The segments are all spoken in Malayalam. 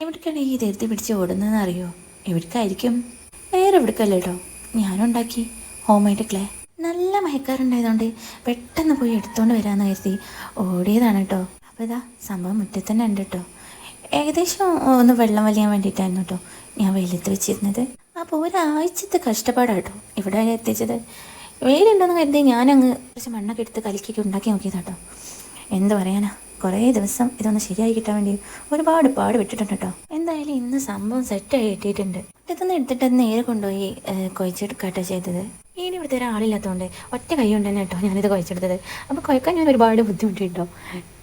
എവിടേക്കാണ് ഈ ധൃതി പിടിച്ച് ഓടുന്നതെന്ന് അറിയോ? എവിടേക്കായിരിക്കും? വേറെ എവിടേക്കല്ല കേട്ടോ, ഞാനുണ്ടാക്കി ഹോം മെയ്ഡ് ക്ലേ. നല്ല മയക്കാറുണ്ടായതുകൊണ്ട് പെട്ടെന്ന് പോയി എടുത്തുകൊണ്ട് വരാമെന്ന് കരുതി ഓടിയതാണ് കേട്ടോ. അപ്പോൾ ഇതാ സംഭവം മുറ്റത്ത് തന്നെ ഉണ്ട് കേട്ടോ. ഏകദേശം ഒന്ന് വെള്ളം വലിയാൻ വേണ്ടിയിട്ടായിരുന്നു കേട്ടോ ഞാൻ വെയിലത്ത് വെച്ചിരുന്നത്. അപ്പോൾ ഒരാഴ്ചത്തെ കഷ്ടപ്പാടാട്ടോ ഇവിടെ എത്തിച്ചത്. വെയിലുണ്ടെന്ന് കരുതി ഞാനങ്ങ് കുറച്ച് മണ്ണൊക്കെ എടുത്ത് കലക്കിയൊക്കെ ഉണ്ടാക്കി നോക്കിയതാട്ടോ. എന്ത് പറയാനാ, കുറേ ദിവസം ഇതൊന്ന് ശരിയായി കിട്ടാൻ വേണ്ടി ഒരുപാട് പാട് വിട്ടിട്ടുണ്ട് കേട്ടോ. എന്തായാലും ഇന്ന് സംഭവം സെറ്റായി കിട്ടിയിട്ടുണ്ട്. ഇതൊന്ന് എടുത്തിട്ട് നേരെ കൊണ്ടുപോയി കുഴച്ചെടുക്കാട്ടോ ചെയ്തത്. ഇനി ഇവിടുത്തെ ഒരാളില്ലാത്തതുകൊണ്ട് ഒറ്റ കൈ കൊണ്ട് തന്നെ കേട്ടോ ഞാനിത് കുഴച്ചെടുത്തത്. അപ്പോൾ കുഴക്കാൻ ഞാൻ ഒരുപാട് ബുദ്ധിമുട്ടി കേട്ടോ.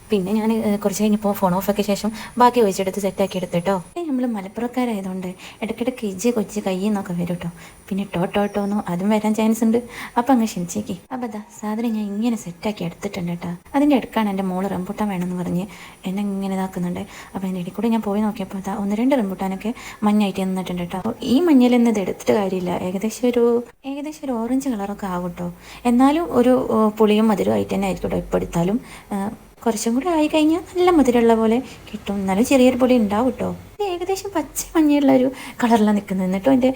പിന്നെ ഞാൻ കുറച്ച് കഴിഞ്ഞപ്പോൾ ഫോൺ ഓഫാക്കിയ ശേഷം ബാക്കി ഒഴിച്ചെടുത്ത് സെറ്റാക്കി എടുത്തിട്ടോ. നമ്മൾ മലപ്പുറക്കാരായതുകൊണ്ട് ഇടയ്ക്കിടയ്ക്ക് ഇജ്ജ് കൊച്ച് കയ്യെന്നൊക്കെ വരും കേട്ടോ. പിന്നെ ടോട്ടോന്നോ അതും വരാൻ ചാൻസ് ഉണ്ട്. അപ്പം അങ്ങ് ക്ഷണിച്ചേക്ക്. അപ്പം അതാ സാധനം ഞാൻ ഇങ്ങനെ സെറ്റാക്കി എടുത്തിട്ടുണ്ട് കേട്ടോ. അതിൻ്റെ അടുക്കാണ് എൻ്റെ മോള് റംബൂട്ടാൻ വേണമെന്ന് പറഞ്ഞ് എന്നെ ഇങ്ങനെ ഇതാക്കുന്നുണ്ട്. അപ്പോൾ എൻ്റെ ഇടയിൽ കൂടെ ഞാൻ പോയി നോക്കിയപ്പോൾ അതാ 1-2 റംബൂട്ടാനൊക്കെ മഞ്ഞായിട്ട് നിന്നിട്ടുണ്ട് കേട്ടോ. അപ്പോൾ ഈ മഞ്ഞയിൽ നിന്ന് ഇത് എടുത്തിട്ട് കാര്യമില്ല. ഏകദേശം ഒരു ഓറഞ്ച് കളറൊക്കെ ആവും കേട്ടോ. എന്നാലും ഒരു പുളിയും മധുരമായിട്ട് തന്നെ ആയിരിക്കും കേട്ടോ. ഇപ്പോൾ എടുത്താലും കുറച്ചും കൂടി ആയി കഴിഞ്ഞാൽ നല്ല മധുരമുള്ള പോലെ കിട്ടും. എന്നാലും ചെറിയൊരു പൊടി ഉണ്ടാവും കേട്ടോ. ഏകദേശം പച്ച മഞ്ഞയുള്ളൊരു കളറിലാണ് നിൽക്കുന്നത്. എന്നിട്ടും എൻ്റെ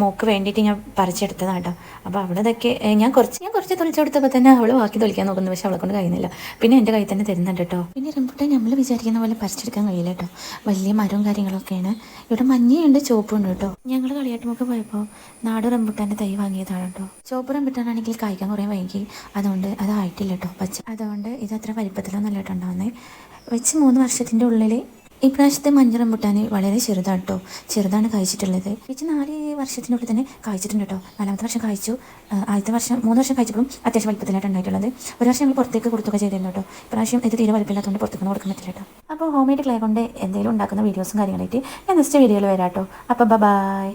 മോക്ക് വേണ്ടിയിട്ട് ഞാൻ പറിച്ചെടുത്തതാണ് കേട്ടോ. അപ്പോൾ അവിടെ ഇതൊക്കെ ഞാൻ കുറച്ച് തൊളിച്ചു കൊടുത്തപ്പോൾ തന്നെ അവൾ ബാക്കി തൊളിക്കാൻ നോക്കുന്നു. പക്ഷെ അവളെ കൊണ്ട് കഴിയുന്നില്ല. പിന്നെ എൻ്റെ കയ്യിൽ തന്നെ തരുന്നുണ്ട് കേട്ടോ. പിന്നെ റംബൂട്ടാൻ നമ്മൾ വിചാരിക്കുന്ന പോലെ പറിച്ചെടുക്കാൻ കഴിയില്ല കേട്ടോ. വലിയ മരവും കാര്യങ്ങളൊക്കെയാണ്. ഇവിടെ മഞ്ഞയുണ്ട്, ചുവപ്പുണ്ട് കേട്ടോ. ഞങ്ങൾ കളിയാട്ടുമൊക്കെ പോയപ്പോൾ നാട് റംബൂട്ടാൻ്റെ തൈ വാങ്ങിയതാണ് കേട്ടോ. ചുവപ്പ് റംബൂട്ടാനാണെങ്കിൽ കായ്ക്കാൻ കുറേ വൈകി, അതുകൊണ്ട് അതായിട്ടില്ല കേട്ടോ പച്ച. അതുകൊണ്ട് ഇത് അത്ര വലിപ്പത്തിലൊന്നും ഉണ്ടാവുന്നത്. വെച്ച് 3 വർഷത്തിൻ്റെ ഉള്ളിൽ ഇപ്രാവശ്യത്തെ മഞ്ഞ റംബൂട്ടാൻ വളരെ ചെറുതാണ് കേട്ടോ. ചെറുതാണ് കായ്ച്ചിട്ടുള്ളത്. വെച്ച് 4 വർഷത്തിനുള്ളിൽ തന്നെ കായ്ച്ചിട്ടുണ്ട് കേട്ടോ. 4ാമത്തെ വർഷം കായ്ച്ചു. ആദ്യത്തെ വർഷം 3 വർഷം കായ്ച്ചപ്പോഴും അത്യാവശ്യം വലിപ്പത്തിലായിട്ട് ഉണ്ടായിട്ടുള്ളത്. ഒരു വർഷം ഞങ്ങൾ പുറത്തേക്ക് കൊടുത്തൊക്കെ ചെയ്തിരുന്നു കേട്ടോ. ഇപ്രാവശ്യം ഇത് തീരെ വലിപ്പമില്ലാത്തതുകൊണ്ട് പുറത്തേക്ക് കൊടുക്കാൻ പറ്റില്ല കേട്ടോ. അപ്പോൾ ഹോം മെയ്ഡ് ക്ലേ കൊണ്ട് എന്തെങ്കിലും ഉണ്ടാക്കുന്ന വീഡിയോസും കാര്യങ്ങളായിട്ട് ഞാൻ നെക്സ്റ്റ് വീഡിയോയിൽ വരാം കേട്ടോ. അപ്പോൾ ബൈ.